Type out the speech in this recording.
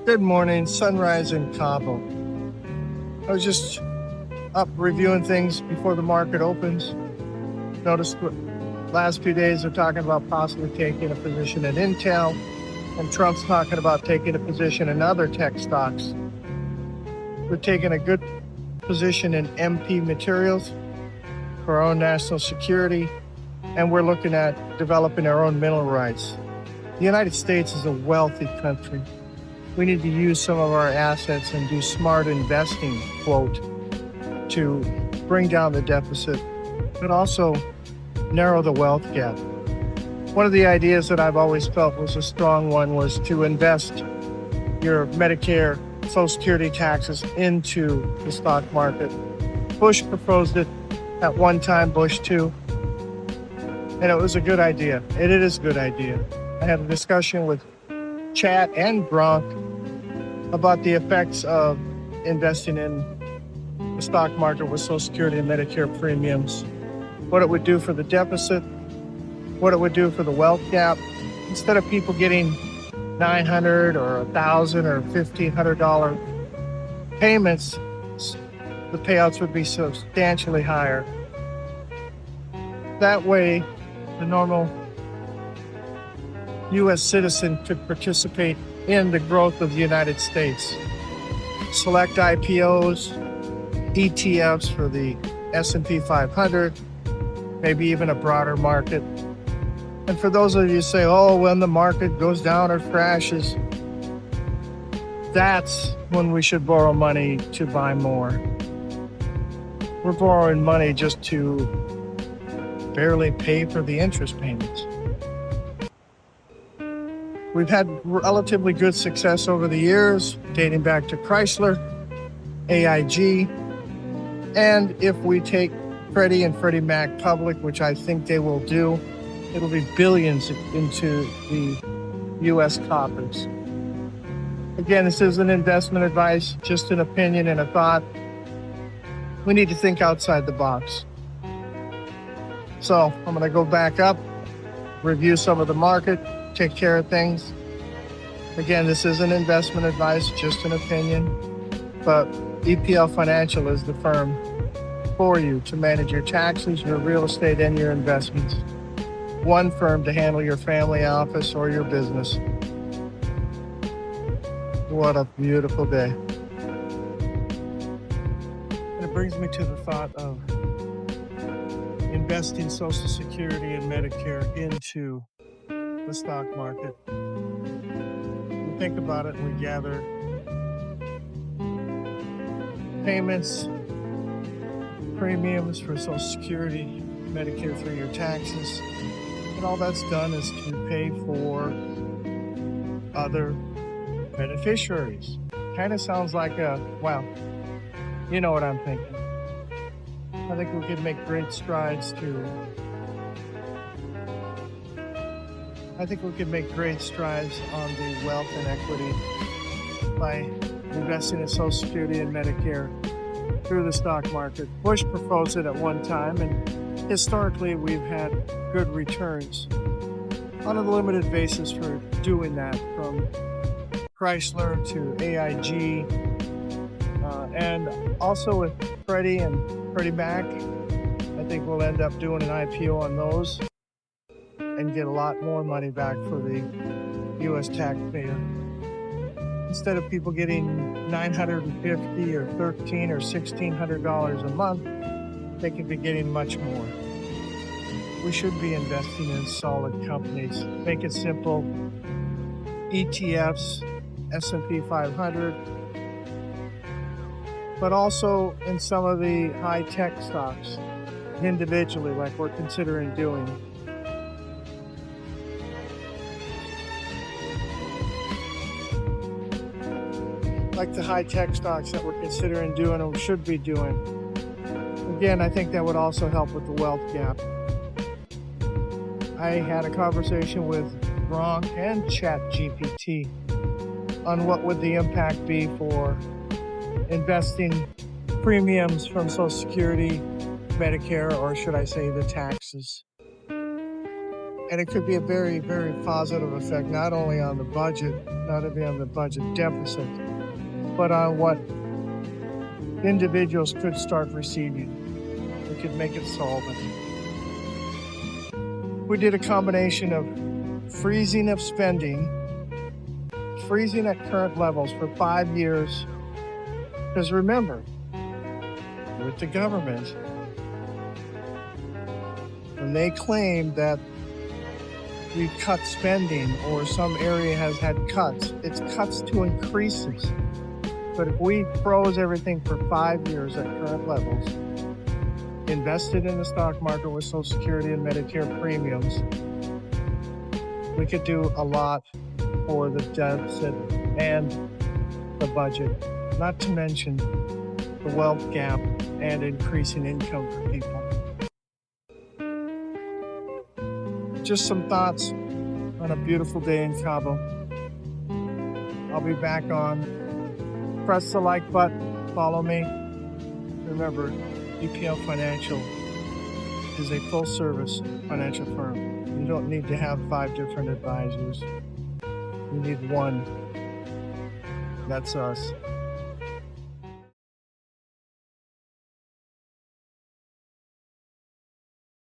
Good morning, sunrise in Cabo. I was just up reviewing things before the market opens. Noticed what last few days they're talking about possibly taking a position in Intel, and Trump's talking about taking a position in other tech stocks. We're taking a good position in MP materials for our own national security, and we're looking at developing our own mineral rights. The United States is a wealthy country. We need to use some of our assets and do smart investing, quote, to bring down the deficit, but also narrow the wealth gap. One of the ideas that I've always felt was a strong one was to invest your Medicare, Social Security taxes into the stock market. Bush proposed it at one time, Bush too, and it was a good idea. It is a good idea. I had a discussion with Chat and Gronk about the effects of investing in the stock market with Social Security and Medicare premiums, what it would do for the deficit, what it would do for the wealth gap. Instead of people getting $900 or $1,000 or $1,500 payments, the payouts would be substantially higher. That way, the normal U.S. citizen could participate in the growth of the United States. Select IPOs, ETFs for the S&P 500, maybe even a broader market. And for those of you who say, oh, when the market goes down or crashes, that's when we should borrow money to buy more. We're borrowing money just to barely pay for the interest payments. We've had relatively good success over the years, dating back to Chrysler, AIG, and if we take Freddie and Freddie Mac public, which I think they will do, it'll be billions into the U.S. coffers. Again, this isn't investment advice, just an opinion and a thought. We need to think outside the box. So I'm going to go back up, review some of the market, take care of things. Again, this isn't investment advice, just an opinion, but EPL Financial is the firm for you to manage your taxes, your real estate, and your investments. One firm to handle your family office or your business. What a beautiful day. And it brings me to the thought of investing Social Security and Medicare into the stock market. We think about it and we gather payments, premiums for Social Security, Medicare through your taxes, and all that's done is to pay for other beneficiaries. Kind of sounds like well, you know what I'm thinking. I think we could make great strides on the wealth and equity by investing in Social Security and Medicare through the stock market. Bush proposed it at one time, and historically we've had good returns on a limited basis for doing that, from Chrysler to AIG, and also with Freddie and Freddie Mac. I think we'll end up doing an IPO on those and get a lot more money back for the U.S. taxpayer. Instead of people getting $950 or $1,300 or $1,600 a month, they could be getting much more. We should be investing in solid companies. Make it simple. ETFs, S&P 500, but also in some of the high-tech stocks individually, like we're considering doing. Like the high-tech stocks that we're considering doing or should be doing. Again, I think that would also help with the wealth gap. I had a conversation with Gronk and ChatGPT on what would the impact be for investing premiums from Social Security, Medicare, or should I say the taxes. And it could be a very, very positive effect, not only on the budget, not only on the budget deficit, but on what individuals could start receiving. We could make it solvent. We did a combination of freezing of spending, freezing at current levels for 5 years. Because remember, with the government, when they claim that we've cut spending or some area has had cuts, it's cuts to increases. But if we froze everything for 5 years at current levels, invested in the stock market with Social Security and Medicare premiums, we could do a lot for the deficit and the budget, not to mention the wealth gap and increasing income for people. Just some thoughts on a beautiful day in Cabo. I'll be back on. Press the like button, follow me. Remember, EPL Financial is a full-service financial firm. You don't need to have 5 different advisors. You need one. That's us.